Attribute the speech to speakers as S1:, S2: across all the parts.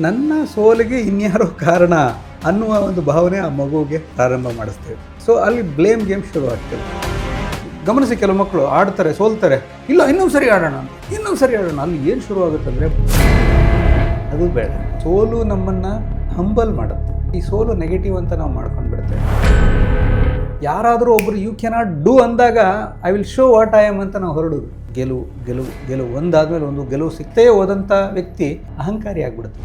S1: ನನ್ನ ಸೋಲಿಗೆ ಇನ್ಯಾರೋ ಕಾರಣ ಅನ್ನುವ ಒಂದು ಭಾವನೆ ಆ ಮಗುವಿಗೆ ಪ್ರಾರಂಭ ಮಾಡಿಸ್ತೇವೆ. ಸೊ ಅಲ್ಲಿ ಬ್ಲೇಮ್ ಗೇಮ್ ಶುರು ಆಗ್ತದೆ. ಗಮನಿಸಿ, ಕೆಲವು ಮಕ್ಕಳು ಆಡ್ತಾರೆ, ಸೋಲ್ತಾರೆ, ಇಲ್ಲ ಇನ್ನೊಂದು ಸರಿ ಆಡೋಣ, ಅಲ್ಲಿ ಏನು ಶುರು ಆಗುತ್ತಂದರೆ ಅದು ಬೇಡ. ಸೋಲು ನಮ್ಮನ್ನು ಹಂಬಲ್ ಮಾಡುತ್ತೆ. ಈ ಸೋಲು ನೆಗೆಟಿವ್ ಅಂತ ನಾವು ಮಾಡ್ಕೊಂಡು ಬಿಡ್ತೇವೆ. ಯಾರಾದರೂ ಒಬ್ಬರು ಯು ಕ್ಯಾನಾಟ್ ಡೂ ಅಂದಾಗ I will show what I am ಅಂತ ನಾವು ಹೊರಡೋದು. ಗೆಲುವು ಒಂದಾದ್ಮೇಲೆ ಒಂದು ಗೆಲುವು ಸಿಗ್ತೇ ಹೋದಂಥ ವ್ಯಕ್ತಿ ಅಹಂಕಾರಿ ಆಗಿಬಿಡುತ್ತೆ.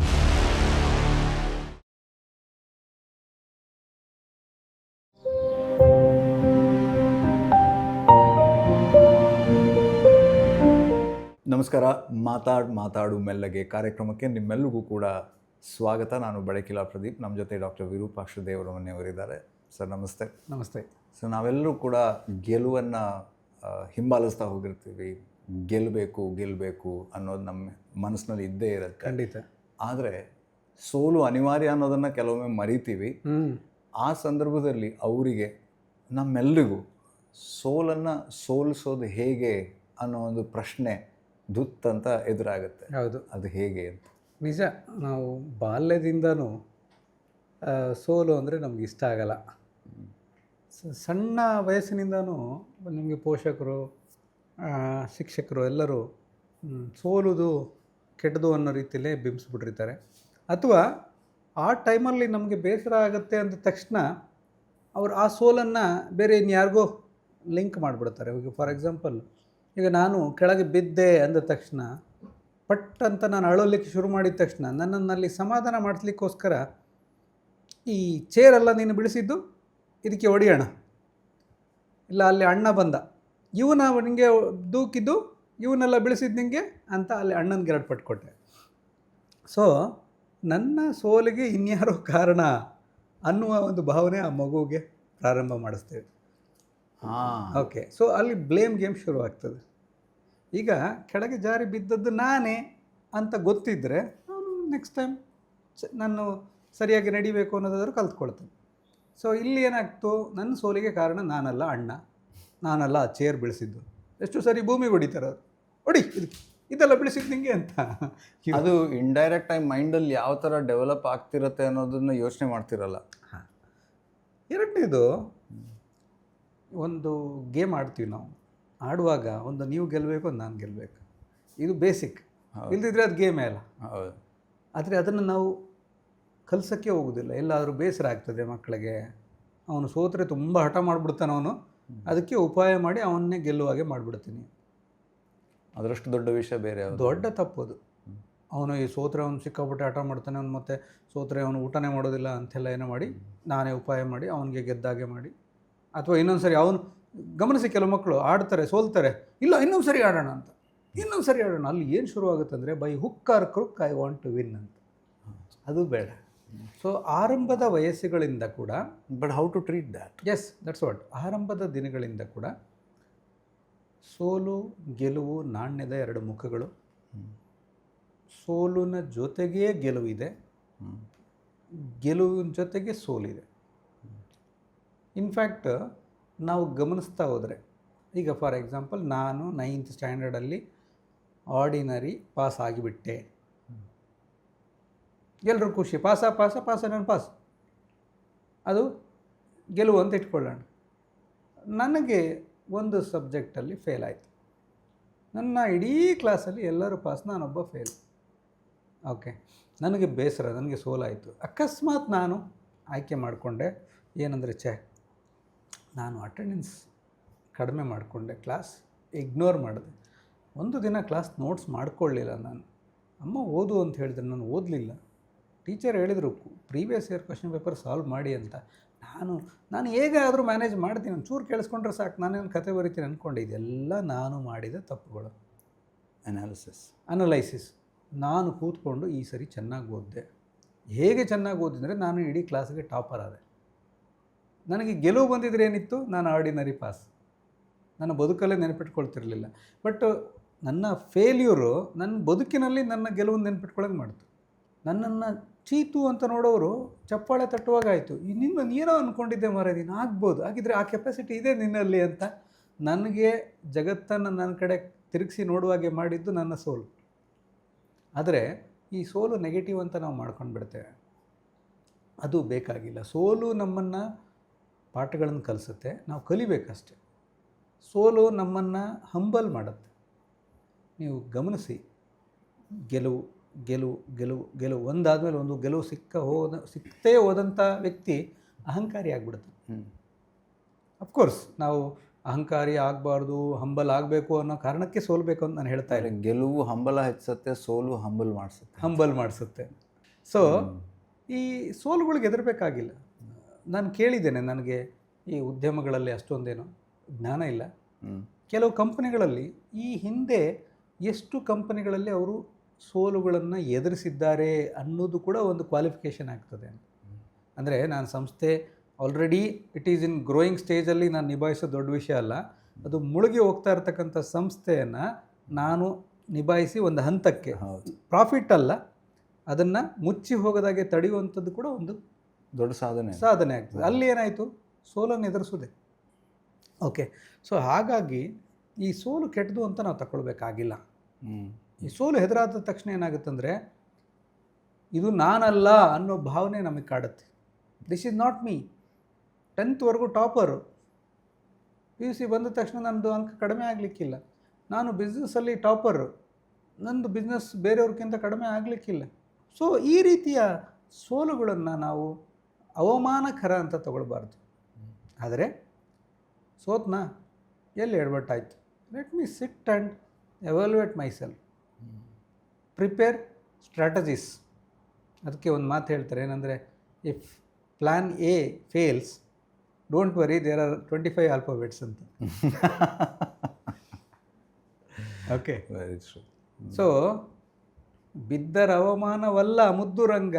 S2: ನಮಸ್ಕಾರ. ಮಾತಾಡು ಮೆಲ್ಲಗೆ ಕಾರ್ಯಕ್ರಮಕ್ಕೆ ನಿಮ್ಮೆಲ್ಲರಿಗೂ ಕೂಡ ಸ್ವಾಗತ. ನಾನು ಬೆಳಕಿಲಾ ಪ್ರದೀಪ್. ನಮ್ಮ ಜೊತೆ ಡಾಕ್ಟರ್ ವಿರೂಪಾಕ್ಷ ದೇವರಮನೆಯವರಿದ್ದಾರೆ. ಸರ್ ನಮಸ್ತೆ.
S1: ನಮಸ್ತೆ.
S2: ಸೊ ನಾವೆಲ್ಲರೂ ಕೂಡ ಗೆಲುವನ್ನು ಹಿಂಬಾಲಿಸ್ತಾ ಹೋಗಿರ್ತೀವಿ. ಗೆಲ್ಲಬೇಕು ಅನ್ನೋದು ನಮ್ಮ ಮನಸ್ಸಿನಲ್ಲಿ ಇದ್ದೇ ಇರುತ್ತೆ.
S1: ಖಂಡಿತ.
S2: ಆದರೆ ಸೋಲು ಅನಿವಾರ್ಯ ಅನ್ನೋದನ್ನು ಕೆಲವೊಮ್ಮೆ ಮರಿತೀವಿ. ಆ ಸಂದರ್ಭದಲ್ಲಿ ಅವರಿಗೆ, ನಮ್ಮೆಲ್ಲರಿಗೂ ಸೋಲನ್ನು ಸೋಲಿಸೋದು ಹೇಗೆ ಅನ್ನೋ ಒಂದು ಪ್ರಶ್ನೆ ದುತ್ ಅಂತ ಎದುರಾಗುತ್ತೆ.
S1: ಹೌದು,
S2: ಅದು ಹೇಗೆ ಅಂತ.
S1: ನಿಜ. ನಾವು ಬಾಲ್ಯದಿಂದನೂ ಸೋಲು ಅಂದರೆ ನಮ್ಗೆ ಇಷ್ಟ ಆಗಲ್ಲ. ಸಣ್ಣ ವಯಸ್ಸಿನಿಂದನೂ ನಿಮಗೆ ಪೋಷಕರು, ಶಿಕ್ಷಕರು ಎಲ್ಲರೂ ಸೋಲುದು ಕೆಟ್ಟದು ಅನ್ನೋ ರೀತಿಯಲ್ಲೇ ಬಿಂಬಿಸ್ಬಿಟ್ಟಿರ್ತಾರೆ. ಅಥವಾ ಆ ಟೈಮಲ್ಲಿ ನಮಗೆ ಬೇಸರ ಆಗುತ್ತೆ ಅಂದ ತಕ್ಷಣ ಅವರು ಆ ಸೋಲನ್ನು ಬೇರೆ ಇನ್ಯಾರಿಗೋ ಲಿಂಕ್ ಮಾಡಿಬಿಡ್ತಾರೆ. ಈಗ ಫಾರ್ ಎಕ್ಸಾಂಪಲ್, ಈಗ ನಾನು ಕೆಳಗೆ ಬಿದ್ದೆ ಅಂದ ತಕ್ಷಣ ಪಟ್ ಅಂತ ನಾನು ಅಳೋಲಿಕ್ಕೆ ಶುರು ಮಾಡಿದ ತಕ್ಷಣ ನನ್ನಲ್ಲಿ ಸಮಾಧಾನ ಮಾಡಿಸ್ಲಿಕ್ಕೋಸ್ಕರ ಈ ಚೇರೆಲ್ಲ ನೀನು ಬಿಡಿಸಿದ್ದು ಇದಕ್ಕೆ ಹೊಡಿಯೋಣ, ಇಲ್ಲ ಅಲ್ಲಿ ಅಣ್ಣ ಬಂದ ಇವನ ನಿಮಗೆ ದೂಕಿದ್ದು ಇವನ್ನೆಲ್ಲ ಬಿಡಿಸಿದ್ದು ನಿಮಗೆ ಅಂತ ಅಲ್ಲಿ ಅಣ್ಣನಿಗೆ ಎರಡು ಪಟ್ಟು ಕೊಟ್ಟೆ. ಸೊ ನನ್ನ ಸೋಲಿಗೆ ಇನ್ಯಾರೋ ಕಾರಣ ಅನ್ನುವ ಒಂದು ಭಾವನೆ ಆ ಮಗುವಿಗೆ ಪ್ರಾರಂಭ ಮಾಡಿಸ್ತೇವೆ. ಓಕೆ. ಸೊ ಅಲ್ಲಿ ಬ್ಲೇಮ್ ಗೇಮ್ ಶುರು ಆಗ್ತದೆ. ಈಗ ಕೆಳಗೆ ಜಾರಿ ಬಿದ್ದದ್ದು ನಾನೇ ಅಂತ ಗೊತ್ತಿದ್ದರೆ ನೆಕ್ಸ್ಟ್ ಟೈಮ್ ನಾನು ಸರಿಯಾಗಿ ನಡಿಬೇಕು ಅನ್ನೋದಾದರೂ ಕಲ್ತ್ಕೊಳ್ತೇನೆ. ಸೊ ಇಲ್ಲಿ ಏನಾಗ್ತು, ನನ್ನ ಸೋಲಿಗೆ ಕಾರಣ ನಾನಲ್ಲ ಅಣ್ಣ, ನಾನಲ್ಲ ಆ ಚೇರ್ ಬೆಳೆಸಿದ್ದು. ಎಷ್ಟು ಸರಿ ಭೂಮಿಗೆ ಹೊಡಿತಾರೆ ಅವರು, ಹೊಡಿ ಇದೆಲ್ಲ ಬೆಳೆಸಿದ್ದು ನಿಂಗೆ ಅಂತ.
S2: ಅದು ಇಂಡೈರೆಕ್ಟ್ ಆಗಿ ಮೈಂಡಲ್ಲಿ ಯಾವ ಥರ ಡೆವಲಪ್ ಆಗ್ತಿರತ್ತೆ ಅನ್ನೋದನ್ನು ಯೋಚನೆ ಮಾಡ್ತಿರಲ್ಲ.
S1: ಹಾಂ. ಎರಡನೇದು, ಒಂದು ಗೇಮ್ ಆಡ್ತೀವಿ ನಾವು. ಆಡುವಾಗ ಒಂದು ನೀವು ಗೆಲ್ಲಬೇಕು, ಒಂದು ನಾನು ಗೆಲ್ಲಬೇಕು, ಇದು ಬೇಸಿಕ್. ಇಲ್ದಿದ್ರೆ ಅದು ಗೇಮೇ ಅಲ್ಲ.
S2: ಹೌದು.
S1: ಆದರೆ ಅದನ್ನು ನಾವು ಕಲಿಸೋಕ್ಕೆ ಹೋಗೋದಿಲ್ಲ. ಎಲ್ಲಾದರೂ ಬೇಸರ ಆಗ್ತದೆ ಮಕ್ಕಳಿಗೆ, ಅವನು ಸೋತ್ರೆ ತುಂಬ ಹಠ ಮಾಡಿಬಿಡ್ತಾನೆ ಅವನು, ಅದಕ್ಕೆ ಉಪಾಯ ಮಾಡಿ ಅವನ್ನೇ ಗೆಲ್ಲುವಾಗೆ ಮಾಡಿಬಿಡ್ತೀನಿ.
S2: ಅದರಷ್ಟು ದೊಡ್ಡ ವಿಷಯ ಬೇರೆ
S1: ದೊಡ್ಡ ತಪ್ಪೋದು. ಅವನು ಈ ಸೋತ್ರೆ ಅವನು ಸಿಕ್ಕಾಪಟ್ಟೆ ಹಠ ಮಾಡ್ತಾನೆ, ಅವನು ಮತ್ತೆ ಸೋತ್ರೆ ಅವನು ಊಟನೇ ಮಾಡೋದಿಲ್ಲ ಅಂತೆಲ್ಲ ಏನೋ ಮಾಡಿ ನಾನೇ ಉಪಾಯ ಮಾಡಿ ಅವನಿಗೆ ಗೆದ್ದಾಗೆ ಮಾಡಿ. ಅಥವಾ ಇನ್ನೊಂದು ಸರಿ ಅವನು, ಗಮನಿಸಿ, ಕೆಲವು ಮಕ್ಕಳು ಆಡ್ತಾರೆ, ಸೋಲ್ತಾರೆ, ಇಲ್ಲ ಇನ್ನೊಂದು ಸರಿ ಆಡೋಣ, ಅಲ್ಲಿ ಏನು ಶುರು ಆಗುತ್ತಂದರೆ by hook or crook I want to win ಅಂತ. ಅದು ಬೇಡ. ಸೊ ಆರಂಭದ ವಯಸ್ಸುಗಳಿಂದ ಕೂಡ,
S2: but how to treat that?
S1: Yes, that's what. ಆರಂಭದ ದಿನಗಳಿಂದ ಕೂಡ ಸೋಲು ಗೆಲುವು ನಾಣ್ಯದ ಎರಡು ಮುಖಗಳು. ಸೋಲಿನ ಜೊತೆಗೇ ಗೆಲುವಿದೆ, ಗೆಲುವಿನ ಜೊತೆಗೆ ಸೋಲಿದೆ. ಇನ್ಫ್ಯಾಕ್ಟ್ ನಾವು ಗಮನಿಸ್ತಾ ಹೋದರೆ, ಈಗ ಫಾರ್ ಎಕ್ಸಾಂಪಲ್ ನಾನು 9th ಸ್ಟ್ಯಾಂಡರ್ಡಲ್ಲಿ ಆರ್ಡಿನರಿ ಪಾಸ್ ಆಗಿಬಿಟ್ಟೆ. ಎಲ್ಲರೂ ಖುಷಿ, ಪಾಸ ನಾನು ಪಾಸ್, ಅದು ಗೆಲುವು ಅಂತ ಇಟ್ಕೊಳ್ಳೋಣ. ನನಗೆ ಒಂದು ಸಬ್ಜೆಕ್ಟಲ್ಲಿ ಫೇಲ್ ಆಯಿತು. ನನ್ನ ಇಡೀ ಕ್ಲಾಸಲ್ಲಿ ಎಲ್ಲರೂ ಪಾಸ್, ನಾನೊಬ್ಬ ಫೇಲ್. ಓಕೆ, ನನಗೆ ಬೇಸರ, ನನಗೆ ಸೋಲಾಯಿತು. ಅಕಸ್ಮಾತ್ ನಾನು ಆಯ್ಕೆ ಮಾಡಿಕೊಂಡೆ ಏನಂದರೆ, ನಾನು ಅಟೆಂಡೆನ್ಸ್ ಕಡಿಮೆ ಮಾಡಿಕೊಂಡೆ, ಕ್ಲಾಸ್ ಇಗ್ನೋರ್ ಮಾಡಿದೆ. ಒಂದು ದಿನ ಕ್ಲಾಸ್ ನೋಟ್ಸ್ ಮಾಡ್ಕೊಳ್ಳಿಲ್ಲ ನಾನು. ಅಮ್ಮ ಓದು ಅಂತ ಹೇಳಿದ್ರೆ ನಾನು ಓದಲಿಲ್ಲ. ಟೀಚರ್ ಹೇಳಿದರು previous year question paper solve ಮಾಡಿ ಅಂತ. ನಾನು ಹೇಗಾದರೂ ಮ್ಯಾನೇಜ್ ಮಾಡ್ತೀನಿ, ಒಂಚೂರು ಕೇಳಿಸ್ಕೊಂಡ್ರೆ ಸಾಕು, ನಾನೇನು ಕತೆ ಬರೀತೀನಿ ಅಂದ್ಕೊಂಡೆ. ಇದೆಲ್ಲ ನಾನು ಮಾಡಿದ ತಪ್ಪುಗಳು. ಅನಲೈಸಿಸ್. ನಾನು ಕೂತ್ಕೊಂಡು ಈ ಸರಿ ಚೆನ್ನಾಗಿ ಓದಿದೆ. ಹೇಗೆ ಚೆನ್ನಾಗಿ ಓದಿದರೆ ನಾನು ಇಡೀ ಕ್ಲಾಸಿಗೆ ಟಾಪರ್ ಆದೆ. ನನಗೆ ಗೆಲುವು ಬಂದಿದ್ರೆ ಏನಿತ್ತು, ನಾನು ಆರ್ಡಿನರಿ ಪಾಸ್. ನನ್ನ ಬದುಕಲ್ಲೇ ನೆನಪಿಟ್ಕೊಳ್ತಿರಲಿಲ್ಲ. ಬಟ್ ನನ್ನ ಫೇಲ್ಯೂರು ನನ್ನ ಬದುಕಿನಲ್ಲಿ ನನ್ನ ಗೆಲುವನ್ನು ನೆನಪಿಟ್ಕೊಳ್ಳೋಕೆ ಮಾಡ್ತು. ನನ್ನನ್ನು ಚೀತು ಅಂತ ನೋಡೋರು ಚಪ್ಪಾಳೆ ತಟ್ಟುವಾಗ ಆಯಿತು, ನಿನ್ನ ಏನೋ ಅಂದ್ಕೊಂಡಿದ್ದೆ ಮಾರೇ, ನೀನು ಆಗ್ಬೋದು, ಆಗಿದ್ದರೆ ಆ ಕೆಪಾಸಿಟಿ ಇದೆ ನಿನ್ನಲ್ಲಿ ಅಂತ ನನಗೆ ಜಗತ್ತನ್ನು ನನ್ನ ಕಡೆ ತಿರುಗಿಸಿ ನೋಡುವಾಗೆ ಮಾಡಿದ್ದು ನನ್ನ ಸೋಲು. ಆದರೆ ಈ ಸೋಲು ನೆಗೆಟಿವ್ ಅಂತ ನಾವು ಮಾಡ್ಕೊಂಡು ಬಿಡ್ತೇವೆ. ಅದು ಬೇಕಾಗಿಲ್ಲ. ಸೋಲು ನಮ್ಮನ್ನು ಪಾಠಗಳನ್ನು ಕಲಿಸುತ್ತೆ, ನಾವು ಕಲಿಬೇಕಷ್ಟೆ. ಸೋಲು ನಮ್ಮನ್ನು ಹಂಬಲ್ ಮಾಡುತ್ತೆ. ನೀವು ಗಮನಿಸಿ, ಗೆಲುವು ಗೆಲುವು ಗೆಲುವು ಗೆಲುವು ಒಂದಾದಮೇಲೆ ಒಂದು ಗೆಲುವು ಸಿಕ್ತೇ ಹೋದಂಥ ವ್ಯಕ್ತಿ ಅಹಂಕಾರಿ ಆಗಿಬಿಡುತ್ತೆ. ಅಫ್ಕೋರ್ಸ್ ನಾವು ಅಹಂಕಾರಿ ಆಗಬಾರ್ದು, ಹಂಬಲ್ ಆಗಬೇಕು ಅನ್ನೋ ಕಾರಣಕ್ಕೆ ಸೋಲ್ಬೇಕು ಅಂತ ನಾನು ಹೇಳ್ತಾ ಇಲ್ಲ.
S2: ಗೆಲುವು ಹಂಬಲ ಹೆಚ್ಚಿಸುತ್ತೆ, ಸೋಲು ಹಂಬಲ್ ಮಾಡಿಸುತ್ತೆ.
S1: ಸೊ ಈ ಸೋಲುಗಳಿಗೆ ಹೆದರಬೇಕಾಗಿಲ್ಲ. ನಾನು ಕೇಳಿದ್ದೇನೆ, ನನಗೆ ಈ ಉದ್ಯಮಗಳಲ್ಲಿ ಅಷ್ಟೊಂದೇನು ಜ್ಞಾನ ಇಲ್ಲ. ಕೆಲವು ಕಂಪನಿಗಳಲ್ಲಿ ಈ ಹಿಂದೆ ಎಷ್ಟು ಕಂಪನಿಗಳಲ್ಲಿ ಅವರು ಸೋಲುಗಳನ್ನು ಎದುರಿಸಿದ್ದಾರೆ ಅನ್ನೋದು ಕೂಡ ಒಂದು ಕ್ವಾಲಿಫಿಕೇಷನ್ ಆಗ್ತದೆ. ಅಂದರೆ ನಾನು ಸಂಸ್ಥೆ already it is in growing ಸ್ಟೇಜಲ್ಲಿ ನಾನು ನಿಭಾಯಿಸೋ ದೊಡ್ಡ ವಿಷಯ ಅಲ್ಲ. ಅದು ಮುಳುಗಿ ಹೋಗ್ತಾ ಇರ್ತಕ್ಕಂಥ ಸಂಸ್ಥೆಯನ್ನು ನಾನು ನಿಭಾಯಿಸಿ ಒಂದು ಹಂತಕ್ಕೆ, ಪ್ರಾಫಿಟ್ ಅಲ್ಲ, ಅದನ್ನು ಮುಚ್ಚಿ ಹೋಗೋದಾಗೆ ತಡೆಯುವಂಥದ್ದು ಕೂಡ ಒಂದು
S2: ದೊಡ್ಡ
S1: ಸಾಧನೆ ಆಗ್ತದೆ. ಅಲ್ಲಿ ಏನಾಯಿತು, ಸೋಲನ್ನು ಎದುರಿಸೋದೆ. ಓಕೆ, ಸೊ ಹಾಗಾಗಿ ಈ ಸೋಲು ಕೆಟ್ಟದು ಅಂತ ನಾವು ತಗೊಳ್ಬೇಕಾಗಿಲ್ಲ. ಈ ಸೋಲು ಹೆದರಾದ ತಕ್ಷಣ ಏನಾಗುತ್ತಂದರೆ, ಇದು ನಾನಲ್ಲ ಅನ್ನೋ ಭಾವನೆ ನಮಗೆ ಕಾಡುತ್ತೆ. This is not me. 10th topper, PUC ಬಂದ ತಕ್ಷಣ ನನ್ನದು ಅಂಕ ಕಡಿಮೆ ಆಗಲಿಕ್ಕಿಲ್ಲ. ನಾನು ಬಿಸ್ನೆಸ್ಸಲ್ಲಿ ಟಾಪರು, ನನ್ನದು ಬಿಸ್ನೆಸ್ ಬೇರೆಯವ್ರಿಗಿಂತ ಕಡಿಮೆ ಆಗಲಿಕ್ಕಿಲ್ಲ. ಸೊ ಈ ರೀತಿಯ ಸೋಲುಗಳನ್ನು ನಾವು ಅವಮಾನಕರ ಅಂತ ತಗೊಳ್ಬಾರ್ದು. ಆದರೆ ಸೋತ್ನಾ, ಎಲ್ಲಿ ಎಡವಟ್ಟಾಯಿತು, let me sit and evaluate myself, prepare strategies. ಅದಕ್ಕೆ ಒಂದು ಮಾತು ಹೇಳ್ತಾರೆ, ಏನಂದರೆ, if plan A fails, don't worry, there are 25 alphabets ಅಂತ. Okay,
S2: very true.
S1: ಸೊ ಬಿದ್ದರ ಅವಮಾನವಲ್ಲ ಮುದ್ದು ರಂಗ,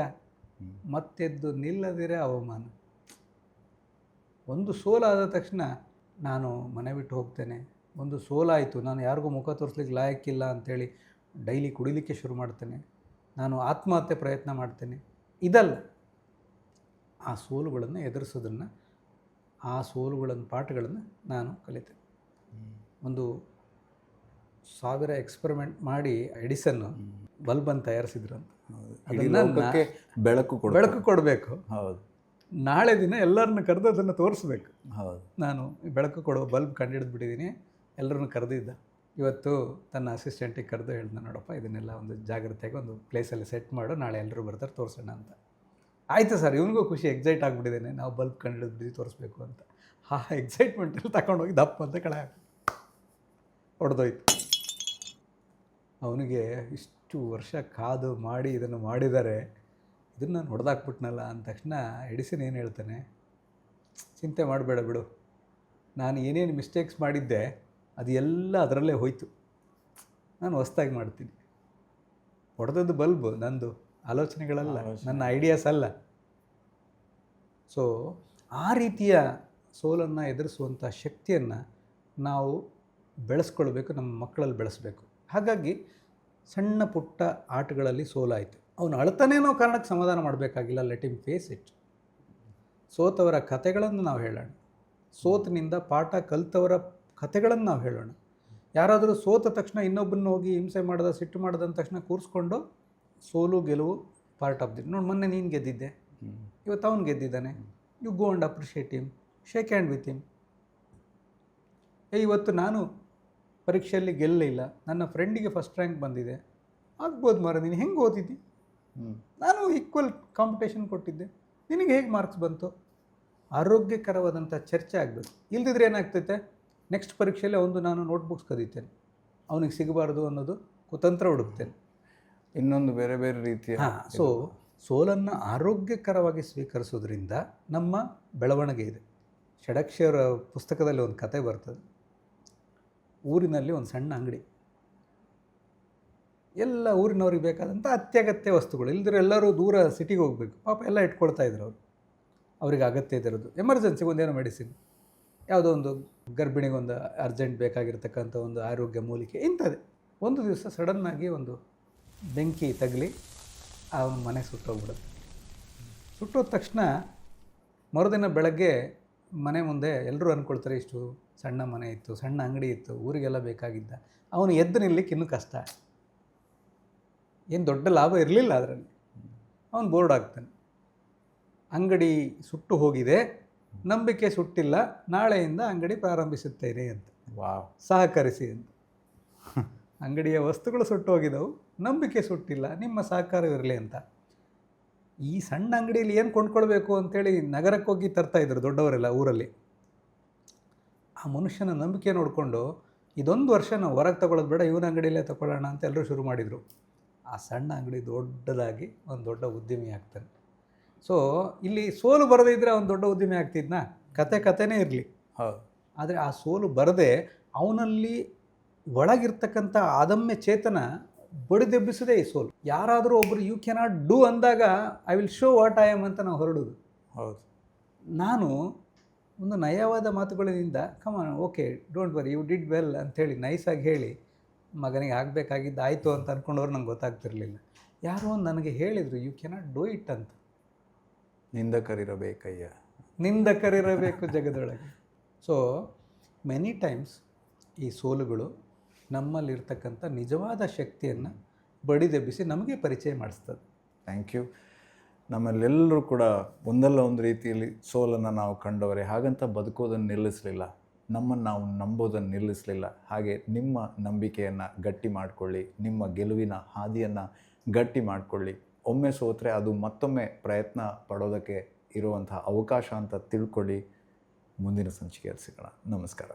S1: ಮತ್ತೆದ್ದು ನಿಲ್ಲದಿರೇ ಅವಮಾನ. ಒಂದು ಸೋಲಾದ ತಕ್ಷಣ ನಾನು ಮನೆ ಬಿಟ್ಟು ಹೋಗ್ತೇನೆ, ಒಂದು ಸೋಲಾಯಿತು, ನಾನು ಯಾರಿಗೂ ಮುಖ ತೋರಿಸ್ಲಿಕ್ಕೆ ಲಾಯಕ್ಕಿಲ್ಲ ಅಂಥೇಳಿ ಡೈಲಿ ಕುಡಿಲಿಕ್ಕೆ ಶುರು ಮಾಡ್ತೇನೆ, ನಾನು ಆತ್ಮಹತ್ಯೆ ಪ್ರಯತ್ನ ಮಾಡ್ತೇನೆ, ಇದಲ್ಲ. ಆ ಸೋಲುಗಳನ್ನು ಎದುರಿಸೋದನ್ನು, ಆ ಸೋಲುಗಳನ್ನು, ಪಾಠಗಳನ್ನು ನಾನು ಕಲಿತೇನೆ. ಒಂದು 1000 ಎಕ್ಸ್ಪರಿಮೆಂಟ್ ಮಾಡಿ ಎಡಿಸನ್ ಬಲ್ಬನ್ನು ತಯಾರಿಸಿದ್ರು ಅಂತ.
S2: ಅದಕ್ಕೆ ಬೆಳಕು
S1: ಕೊಡಬೇಕು.
S2: ಹೌದು.
S1: ನಾಳೆ ದಿನ ಎಲ್ಲರನ್ನ ಕರೆದು ಅದನ್ನು ತೋರಿಸ್ಬೇಕು.
S2: ಹೌದು,
S1: ನಾನು ಬೆಳಕು ಕೊಡೋ ಬಲ್ಬ್ ಕಂಡುಹಿಡಿದ್ಬಿಟ್ಟಿದ್ದೀನಿ, ಎಲ್ಲರನ್ನು ಕರೆದಿದ್ದ. ಇವತ್ತು ತನ್ನ ಅಸಿಸ್ಟೆಂಟಿಗೆ ಕರೆದು ಹೇಳ್ದ, ನೋಡಪ್ಪ ಇದನ್ನೆಲ್ಲ ಒಂದು ಜಾಗ್ರತೆಯಾಗಿ ಒಂದು ಪ್ಲೇಸಲ್ಲಿ ಸೆಟ್ ಮಾಡು, ನಾಳೆ ಎಲ್ಲರೂ ಬರ್ತಾರೆ ತೋರಿಸೋಣ ಅಂತ. ಆಯಿತು ಸರ್, ಇವನಿಗೂ ಖುಷಿ, ಎಕ್ಸೈಟ್ ಆಗಿಬಿಟ್ಟಿದ್ದೇನೆ, ನಾವು ಬಲ್ಬ್ ಕಂಡುಹಿಡಿದ್ಬಿಟ್ಟು ತೋರಿಸ್ಬೇಕು ಅಂತ. ಆ ಎಕ್ಸೈಟ್ಮೆಂಟಲ್ಲಿ ತಗೊಂಡೋಗಿ ದಪ್ಪ ಅಂತ ಕೆಳಗೆ ಹೊಡೆದೋಯ್ತು. ಅವನಿಗೆ ಇಷ್ಟು ವರ್ಷ ಕಾದು ಮಾಡಿ ಇದನ್ನು ಮಾಡಿದ್ದಾರೆ, ಇದನ್ನು ನಾನು ಹೊಡೆದಾಕ್ಬಿಟ್ನಲ್ಲ ಅಂದ ತಕ್ಷಣ ಎಡಿಸನ್ ಏನು ಹೇಳ್ತಾನೆ, ಚಿಂತೆ ಮಾಡಬೇಡ ಬಿಡು, ನಾನು ಏನೇನು ಮಿಸ್ಟೇಕ್ಸ್ ಮಾಡಿದ್ದೆ ಅದು ಎಲ್ಲ ಅದರಲ್ಲೇ ಹೋಯ್ತು, ನಾನು ಹೊಸ್ದಾಗಿ ಮಾಡ್ತೀನಿ. ಹೊಡೆದದ್ದು ಬಲ್ಬ್ ನಂದು ಆಲೋಚನೆಗಳಲ್ಲ, ನನ್ನ ಐಡಿಯಾಸ್ ಅಲ್ಲ. ಸೊ ಆ ರೀತಿಯ ಸೋಲನ್ನು ಎದುರಿಸುವಂಥ ಶಕ್ತಿಯನ್ನು ನಾವು ಬೆಳೆಸ್ಕೊಳ್ಬೇಕು, ನಮ್ಮ ಮಕ್ಕಳಲ್ಲಿ ಬೆಳೆಸಬೇಕು. ಹಾಗಾಗಿ ಸಣ್ಣ ಪುಟ್ಟ ಆಟಗಳಲ್ಲಿ ಸೋಲಾಯಿತು, ಅವನು ಅಳ್ತಾನೇನೋ ಕಾರಣಕ್ಕೆ ಸಮಾಧಾನ ಮಾಡಬೇಕಾಗಿಲ್ಲ, ಲೆಟ್ ಹಿಮ್ ಫೇಸ್ ಇಟ್. ಸೋತವರ ಕಥೆಗಳನ್ನು ನಾವು ಹೇಳೋಣ, ಸೋತಿನಿಂದ ಪಾಠ ಕಲಿತವರ ಕಥೆಗಳನ್ನು ನಾವು ಹೇಳೋಣ. ಯಾರಾದರೂ ಸೋತ ತಕ್ಷಣ ಇನ್ನೊಬ್ಬನ ಹೋಗಿ ಹಿಂಸೆ ಮಾಡ್ದ, ಸಿಟ್ಟು ಮಾಡ್ದ ಅಂದ ತಕ್ಷಣ ಕೂರಿಸ್ಕೊಂಡು ಸೋಲು ಗೆಲುವು ಪಾರ್ಟ್ ಆಫ್ ದಿ, ನೋಡಿ ಮೊನ್ನೆ ನೀನು ಗೆದ್ದಿದ್ದೆ, ಇವತ್ತು ಅವನು ಗೆದ್ದಿದ್ದಾನೆ, you go and appreciate him, shake hand with him. ಇವತ್ತು ನಾನು ಪರೀಕ್ಷೆಯಲ್ಲಿ ಗೆಲ್ಲಲಿಲ್ಲ, ನನ್ನ ಫ್ರೆಂಡಿಗೆ ಫಸ್ಟ್ ರ್ಯಾಂಕ್ ಬಂದಿದೆ, ಆಗ್ಬೋದು ಮಾರ, ನೀನು ಹೆಂಗೆ ಓದಿದ್ದಿ, ನಾನು ಈಕ್ವಲ್ ಕಾಂಪಿಟೇಷನ್ ಕೊಟ್ಟಿದ್ದೆ, ನಿನಗೆ ಹೇಗೆ ಮಾರ್ಕ್ಸ್ ಬಂತು. ಆರೋಗ್ಯಕರವಾದಂಥ ಚರ್ಚೆ ಆಗಬೇಕು. ಇಲ್ದಿದ್ರೆ ಏನಾಗ್ತೈತೆ, ನೆಕ್ಸ್ಟ್ ಪರೀಕ್ಷೆಯಲ್ಲಿ ಒಂದು ನಾನು ನೋಟ್ಬುಕ್ಸ್ ಕದೀತೇನೆ, ಅವನಿಗೆ ಸಿಗಬಾರ್ದು ಅನ್ನೋದು ಕುತಂತ್ರ ಹುಡುಕ್ತೇನೆ,
S2: ಇನ್ನೊಂದು ಬೇರೆ ಬೇರೆ ರೀತಿಯ.
S1: ಸೊ ಸೋಲನ್ನು ಆರೋಗ್ಯಕರವಾಗಿ ಸ್ವೀಕರಿಸೋದ್ರಿಂದ ನಮ್ಮ ಬೆಳವಣಿಗೆ ಇದೆ. ಷಡಕ್ಷರ ಪುಸ್ತಕದಲ್ಲಿ ಒಂದು ಕತೆ ಬರ್ತದೆ. ಊರಿನಲ್ಲಿ ಒಂದು ಸಣ್ಣ ಅಂಗಡಿ, ಎಲ್ಲ ಊರಿನವ್ರಿಗೆ ಬೇಕಾದಂಥ ಅತ್ಯಗತ್ಯ ವಸ್ತುಗಳು, ಇಲ್ದಿರೋ ಎಲ್ಲರೂ ದೂರ ಸಿಟಿಗೆ ಹೋಗಬೇಕು, ಪಾಪ ಎಲ್ಲ ಇಟ್ಕೊಳ್ತಾ ಇದ್ರು ಅವರು. ಅವ್ರಿಗೆ ಅಗತ್ಯ ಇದ್ದಿರೋದು ಎಮರ್ಜೆನ್ಸಿಗೆ ಒಂದೇನೋ ಮೆಡಿಸಿನ್, ಯಾವುದೋ ಒಂದು ಗರ್ಭಿಣಿಗೊಂದು ಅರ್ಜೆಂಟ್ ಬೇಕಾಗಿರ್ತಕ್ಕಂಥ ಒಂದು ಆರೋಗ್ಯ ಮೂಲಿಕೆ, ಇಂಥದ್ದೇ. ಒಂದು ದಿವಸ ಸಡನ್ನಾಗಿ ಒಂದು ಬೆಂಕಿ ತಗಲಿ ಅವನ ಮನೆ ಸುಟ್ಟೋಗ್ಬಿಡುತ್ತೆ. ಸುಟ್ಟೋದ ತಕ್ಷಣ ಮರುದಿನ ಬೆಳಗ್ಗೆ ಮನೆ ಮುಂದೆ ಎಲ್ಲರೂ ಅಂದ್ಕೊಳ್ತಾರೆ, ಇಷ್ಟು ಸಣ್ಣ ಮನೆ ಇತ್ತು, ಸಣ್ಣ ಅಂಗಡಿ ಇತ್ತು, ಊರಿಗೆಲ್ಲ ಬೇಕಾಗಿದ್ದ, ಅವನು ಎದ್ದು ನಿಲ್ಲಕ್ಕೆ ಇನ್ನೂ ಕಷ್ಟ. ಏನು ದೊಡ್ಡ ಲಾಭ ಇರಲಿಲ್ಲ ಅದರಲ್ಲಿ. ಅವನು ಬೋರ್ಡ್ ಆಗ್ತಾನೆ, ಅಂಗಡಿ ಸುಟ್ಟು ಹೋಗಿದೆ, ನಂಬಿಕೆ ಸುಟ್ಟಿಲ್ಲ, ನಾಳೆಯಿಂದ ಅಂಗಡಿ ಪ್ರಾರಂಭಿಸುತ್ತೇನೆ ಅಂತ.
S2: ವಾವ್.
S1: ಸಹಕರಿಸಿ ಅಂತ. ಅಂಗಡಿಯ ವಸ್ತುಗಳು ಸುಟ್ಟು ಹೋಗಿದ್ದವು, ನಂಬಿಕೆ ಸುಟ್ಟಿಲ್ಲ, ನಿಮ್ಮ ಸಹಕಾರವಿರಲಿ ಅಂತ. ಈ ಸಣ್ಣ ಅಂಗಡಿಯಲ್ಲಿ ಏನು ಕೊಂಡ್ಕೊಳ್ಬೇಕು ಅಂತೇಳಿ ನಗರಕ್ಕೆ ಹೋಗಿ ತರ್ತಾಯಿದ್ರು ದೊಡ್ಡವರೆಲ್ಲ ಊರಲ್ಲಿ. ಆ ಮನುಷ್ಯನ ನಂಬಿಕೆ ನೋಡಿಕೊಂಡು ಇದೊಂದು ವರ್ಷ ನಾವು ಹೊರಗೆ ತಗೊಳ್ಳೋದು ಬೇಡ, ಇವನ ಅಂಗಡಿಯಲ್ಲೇ ತಗೊಳ್ಳೋಣ ಅಂತ ಎಲ್ಲರೂ ಶುರು ಮಾಡಿದರು. ಆ ಸಣ್ಣ ಅಂಗಡಿ ದೊಡ್ಡದಾಗಿ ಒಂದು ದೊಡ್ಡ ಉದ್ಯಮಿ ಆಗ್ತಾನೆ. ಸೊ ಇಲ್ಲಿ ಸೋಲು ಬರದೇ ಇದ್ದರೆ ಅವನು ದೊಡ್ಡ ಉದ್ಯಮಿ ಆಗ್ತಿದ್ನಾ? ಕತೆನೇ ಇರಲಿ.
S2: ಹೌದು.
S1: ಆದರೆ ಆ ಸೋಲು ಬರದೆ ಅವನಲ್ಲಿ ಒಳಗಿರ್ತಕ್ಕಂಥ ಅದಮ್ಯ ಚೇತನ ಬಡಿದೆಬ್ಬಿಸೋದೇ ಈ ಸೋಲು. ಯಾರಾದರೂ ಒಬ್ಬರು ಯು ಕ್ಯಾನಾಟ್ ಡೂ ಅಂದಾಗ I will show what I am ಅಂತ ನಾವು ಹೊರಡೋದು.
S2: ಹೌದು.
S1: ನಾನು ಒಂದು ನಯವಾದ ಮಾತುಗಳಿಂದ come on okay don't worry you did well ಅಂಥೇಳಿ ನೈಸಾಗಿ ಹೇಳಿ ಮಗನಿಗೆ ಆಗಬೇಕಾಗಿದ್ದು ಆಯಿತು ಅಂತ ಅಂದ್ಕೊಂಡವ್ರು ನಂಗೆ ಗೊತ್ತಾಗ್ತಿರ್ಲಿಲ್ಲ. ಯಾರೋ ಒಂದು ನನಗೆ ಹೇಳಿದರು ಯು ಕ್ಯಾನಾಟ್ ಡೂ ಇಟ್ ಅಂತ.
S2: ನಿಂದಕರಿರಬೇಕಯ್ಯ,
S1: ನಿಂದಕರಿರಬೇಕು ಜಗದೊಳಗೆ. ಸೊ ಮೆನಿ ಟೈಮ್ಸ್ ಈ ಸೋಲುಗಳು ನಮ್ಮಲ್ಲಿರ್ತಕ್ಕಂಥ ನಿಜವಾದ ಶಕ್ತಿಯನ್ನು ಬಡಿದೆಬ್ಬಿಸಿ ನಮಗೆ ಪರಿಚಯ ಮಾಡಿಸ್ತದೆ.
S2: Thank you. ನಮ್ಮಲ್ಲೆಲ್ಲರೂ ಕೂಡ ಒಂದಲ್ಲ ಒಂದು ರೀತಿಯಲ್ಲಿ ಸೋಲನ್ನು ನಾವು ಕಂಡವರೇ. ಹಾಗಂತ ಬದುಕೋದನ್ನು ನಿಲ್ಲಿಸಲಿಲ್ಲ, ನಮ್ಮನ್ನು ನಾವು ನಂಬೋದನ್ನು ನಿಲ್ಲಿಸಲಿಲ್ಲ. ಹಾಗೆ ನಿಮ್ಮ ನಂಬಿಕೆಯನ್ನು ಗಟ್ಟಿ ಮಾಡಿಕೊಳ್ಳಿ, ನಿಮ್ಮ ಗೆಲುವಿನ ಹಾದಿಯನ್ನು ಗಟ್ಟಿ ಮಾಡಿಕೊಳ್ಳಿ. ಒಮ್ಮೆ ಸೋತರೆ ಅದು ಮತ್ತೊಮ್ಮೆ ಪ್ರಯತ್ನ ಪಡೋದಕ್ಕೆ ಇರುವಂಥ ಅವಕಾಶ ಅಂತ ತಿಳ್ಕೊಳ್ಳಿ. ಮುಂದಿನ ಸಂಚಿಕೆಯಲ್ಲಿ ಸಿಗೋಣ. ನಮಸ್ಕಾರ.